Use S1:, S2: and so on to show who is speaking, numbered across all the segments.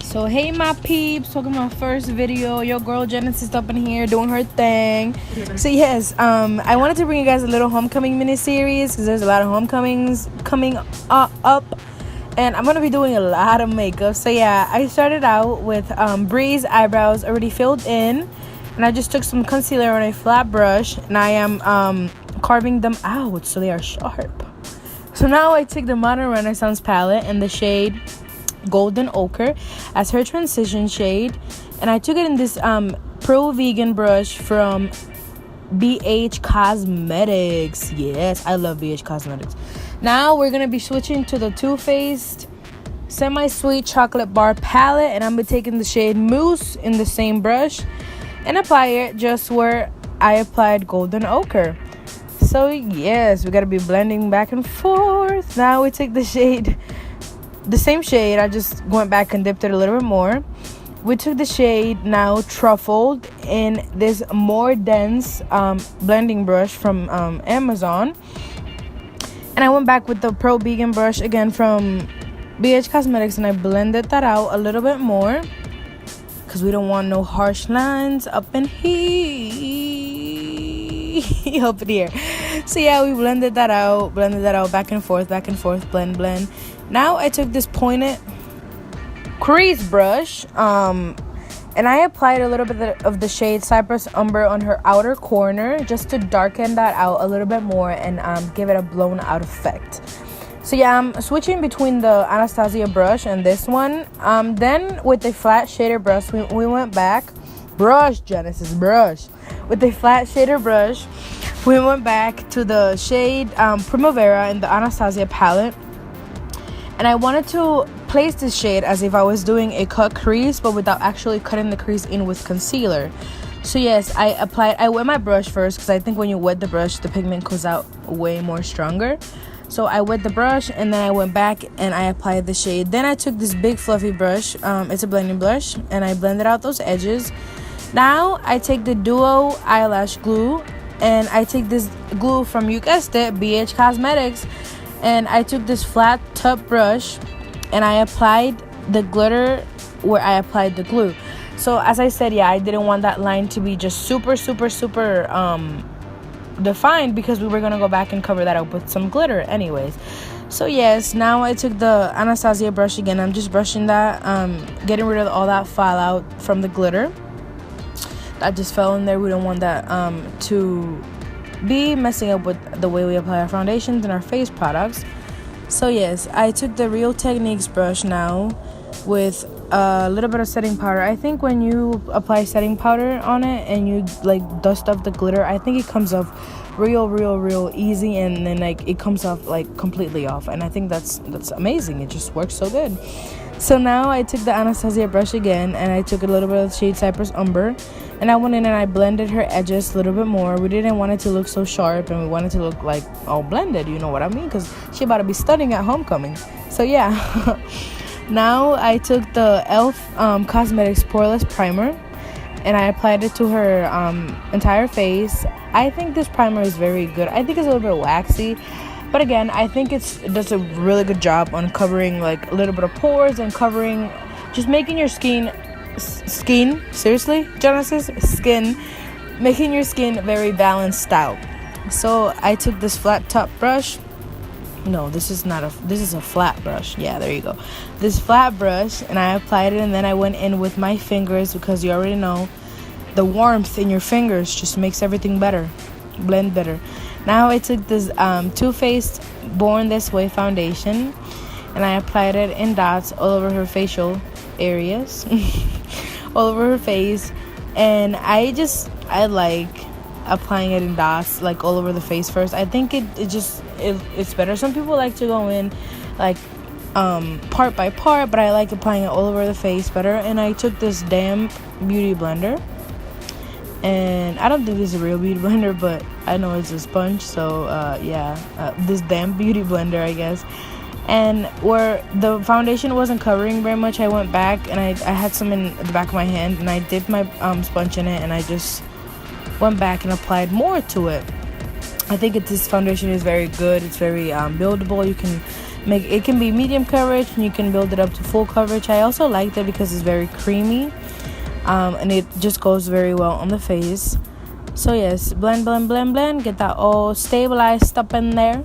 S1: So hey my peeps, welcome to my first video. Your girl Genesis up in here doing her thing. So yes, I wanted to bring you guys a little homecoming mini series because there's a lot of homecomings coming up, and I'm gonna be doing a lot of makeup. So yeah, I started out with Bree's eyebrows already filled in, and I just took some concealer on a flat brush, and I am carving them out so they are sharp. So now I take the Modern Renaissance palette and the shade Golden Ochre as her transition shade, and I took it in this pro vegan brush from BH Cosmetics. Yes, I love BH Cosmetics. Now we're gonna be switching to the Too Faced semi-sweet chocolate bar palette, and I'm gonna be taking the shade Mousse in the same brush and apply it just where I applied Golden Ochre. So yes, we gotta be blending back and forth. Now we take the same shade, I just went back and dipped it a little bit more. We took the shade now Truffled in this more dense blending brush from Amazon, and I went back with the Pro Vegan brush again from BH Cosmetics, and I blended that out a little bit more because we don't want no harsh lines up in here. Up in here. So yeah, we blended that out back and forth, blend. Now I took this pointed crease brush and I applied a little bit of the shade Cypress Umber on her outer corner just to darken that out a little bit more and give it a blown out effect. So yeah, I'm switching between the Anastasia brush and this one. Then with the flat shader brush, we went back. Genesis brush. With the flat shader brush, we went back to the shade Primavera in the Anastasia palette. And I wanted to place this shade as if I was doing a cut crease, but without actually cutting the crease in with concealer. So yes, I wet my brush first because I think when you wet the brush, the pigment comes out way more stronger. So I wet the brush and then I went back and I applied the shade. Then I took this big fluffy brush, it's a blending brush, and I blended out those edges. Now I take the Duo eyelash glue, and I take this glue from, you guessed it, BH Cosmetics, and I took this flat tub brush and I applied the glitter where I applied the glue. So as I said, yeah, I didn't want that line to be just super defined because we were gonna go back and cover that up with some glitter anyways. So yes, now I took the Anastasia brush again. I'm just brushing that, getting rid of all that fallout from the glitter that just fell in there. We don't want that to be messing up with the way we apply our foundations and our face products. So yes, I took the Real Techniques brush now with a little bit of setting powder. I think when you apply setting powder on it and you like dust off the glitter, I think it comes off real easy, and then like it comes off like completely off, and I think that's amazing. It just works so good. So now I took the Anastasia brush again and I took a little bit of the shade Cypress Umber, and I went in and I blended her edges a little bit more. We didn't want it to look so sharp, and we wanted to look like all blended, you know what I mean, because she about to be stunning at homecoming. So yeah. Now I took the e.l.f. Cosmetics Poreless Primer and I applied it to her entire face. I think this primer is very good. I think it's a little bit waxy, but again, I think it does a really good job on covering like a little bit of pores and covering, just making your skin, seriously, Genesis, making your skin very balanced out. So I took this flat top brush. No, this is a flat brush. Yeah, there you go. This flat brush, and I applied it, and then I went in with my fingers because you already know the warmth in your fingers just makes everything better, blend better. Now I took this Too Faced Born This Way foundation, and I applied it in dots all over her facial areas, all over her face, and I like applying it in dots like all over the face first. I think it's better. Some people like to go in like part by part, but I like applying it all over the face better. And I took this damp beauty blender, and I don't think this is a real beauty blender, but I know it's a sponge, so this damp beauty blender, I guess. And where the foundation wasn't covering very much, I went back and I had some in the back of my hand, and I dipped my sponge in it, and I just went back and applied more to it. I think this foundation is very good. It's very buildable. You can it can be medium coverage, and you can build it up to full coverage. I also liked it because it's very creamy, and it just goes very well on the face. So yes, blend, get that all stabilized up in there.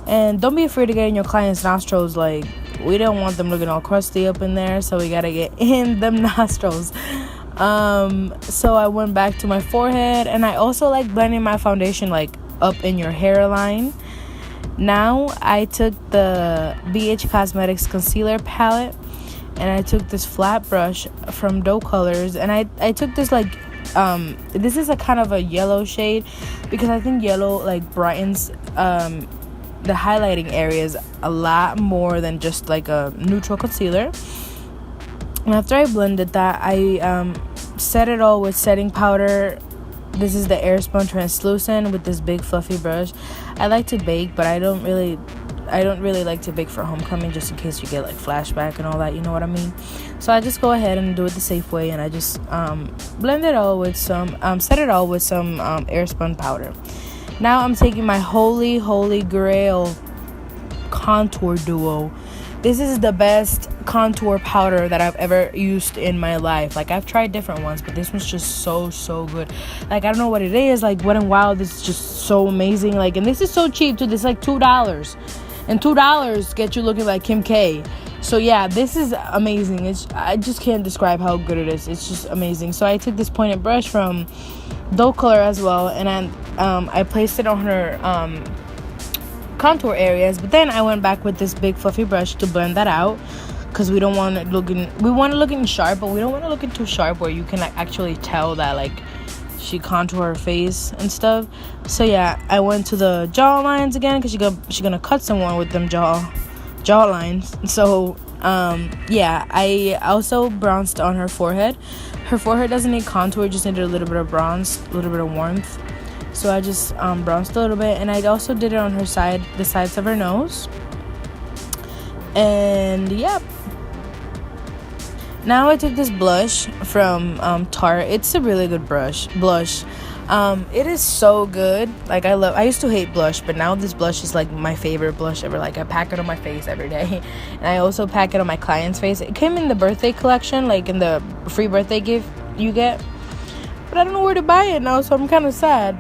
S1: And don't be afraid to get in your client's nostrils. Like, we don't want them looking all crusty up in there, so we gotta get in them nostrils. So I went back to my forehead, and I also like blending my foundation like up in your hairline. Now I took the BH Cosmetics concealer palette, and I took this flat brush from Doe Colors, and I took this like this is a kind of a yellow shade, because I think yellow like brightens the highlighting areas a lot more than just like a neutral concealer. And after I blended that, I set it all with setting powder. This is the Airspun Translucent with this big fluffy brush. I like to bake, but I don't really like to bake for homecoming, just in case you get like flashback and all that, you know what I mean? So I just go ahead and do it the safe way, and I just blend it all with some set it all with some Airspun powder. Now I'm taking my holy grail contour duo. This is the best contour powder that I've ever used in my life. Like, I've tried different ones, but this one's just so good. Like, I don't know what it is. Like, Wet n Wild is just so amazing. Like, and this is so cheap too. This is like $2, and $2 get you looking like Kim K. So yeah, this is amazing. I just can't describe how good it is. It's just amazing. So I took this pointed brush from Doe Color as well, and I placed it on her contour areas, but then I went back with this big fluffy brush to blend that out, because we want it looking sharp, but we don't want it looking too sharp where you can like actually tell that like she contour her face and stuff. So yeah, I went to the jaw lines again, because she's gonna cut someone with them jaw lines. So yeah, I also bronzed on her forehead. Her forehead doesn't need contour, it just needed a little bit of bronze, a little bit of warmth. So I just bronzed a little bit, and I also did it on her side, the sides of her nose. And yep. Now I took this blush from Tarte. It's a really good blush. It is so good. Like, I used to hate blush, but now this blush is like my favorite blush ever. Like, I pack it on my face every day, and I also pack it on my client's face. It came in the birthday collection, like in the free birthday gift you get. But I don't know where to buy it now, so I'm kind of sad.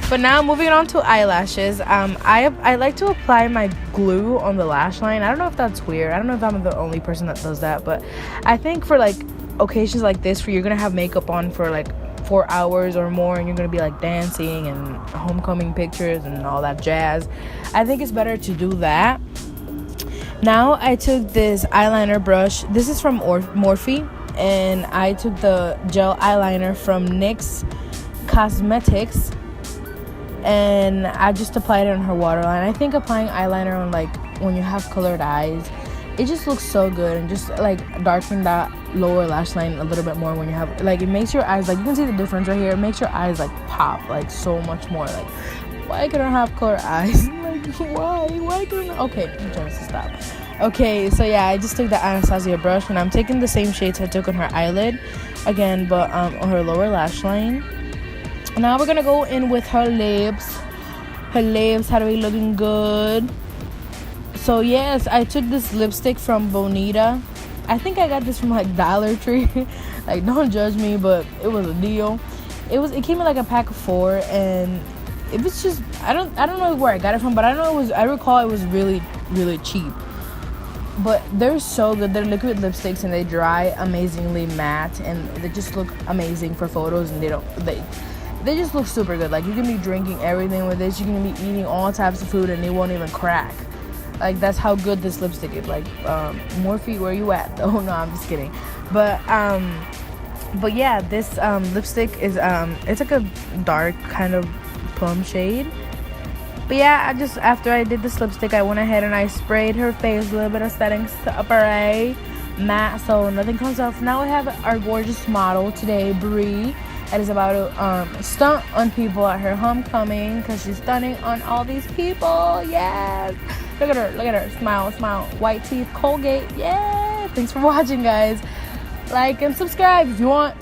S1: But now moving on to eyelashes. I like to apply my glue on the lash line. I don't know if that's weird. I don't know if I'm the only person that does that, but I think for like occasions like this, where you're gonna have makeup on for like 4 hours or more, and you're gonna be like dancing and homecoming pictures and all that jazz, I think it's better to do that. Now I took this eyeliner brush. This is from Morphe. And I took the gel eyeliner from NYX Cosmetics, and I just applied it on her waterline. I think applying eyeliner on like when you have colored eyes, it just looks so good, and just like darken that lower lash line a little bit more when you have, like, it makes your eyes, like, you can see the difference right here. It makes your eyes like pop like so much more. Like, why couldn't I have colored eyes? Like, why couldn't I? Okay, I'm trying to stop. Okay, so yeah, I just took the Anastasia brush, and I'm taking the same shades I took on her eyelid again, but on her lower lash line. Now we're gonna go in with her lips. Her lips had to be looking good. So yes, I took this lipstick from Bonita. I think I got this from like Dollar Tree. Like, don't judge me, but it was a deal. It came in like a pack of 4, and it was just, I don't know where I got it from, but I recall it was really cheap. But they're so good. They're liquid lipsticks, and they dry amazingly matte, and they just look amazing for photos, and they just look super good. Like, you can be drinking everything with this. You can be eating all types of food, and it won't even crack. Like, that's how good this lipstick is. Like, Morphe, where you at? Oh no, I'm just kidding. But yeah, this lipstick is it's like a dark kind of plum shade. But yeah, after I did this lipstick, I went ahead and I sprayed her face a little bit of setting spray matte, so nothing comes off. Now we have our gorgeous model today, Brie, that is about to stunt on people at her homecoming, because she's stunning on all these people. Yes, look at her, smile, white teeth, Colgate. Yeah, thanks for watching, guys. Like and subscribe if you want.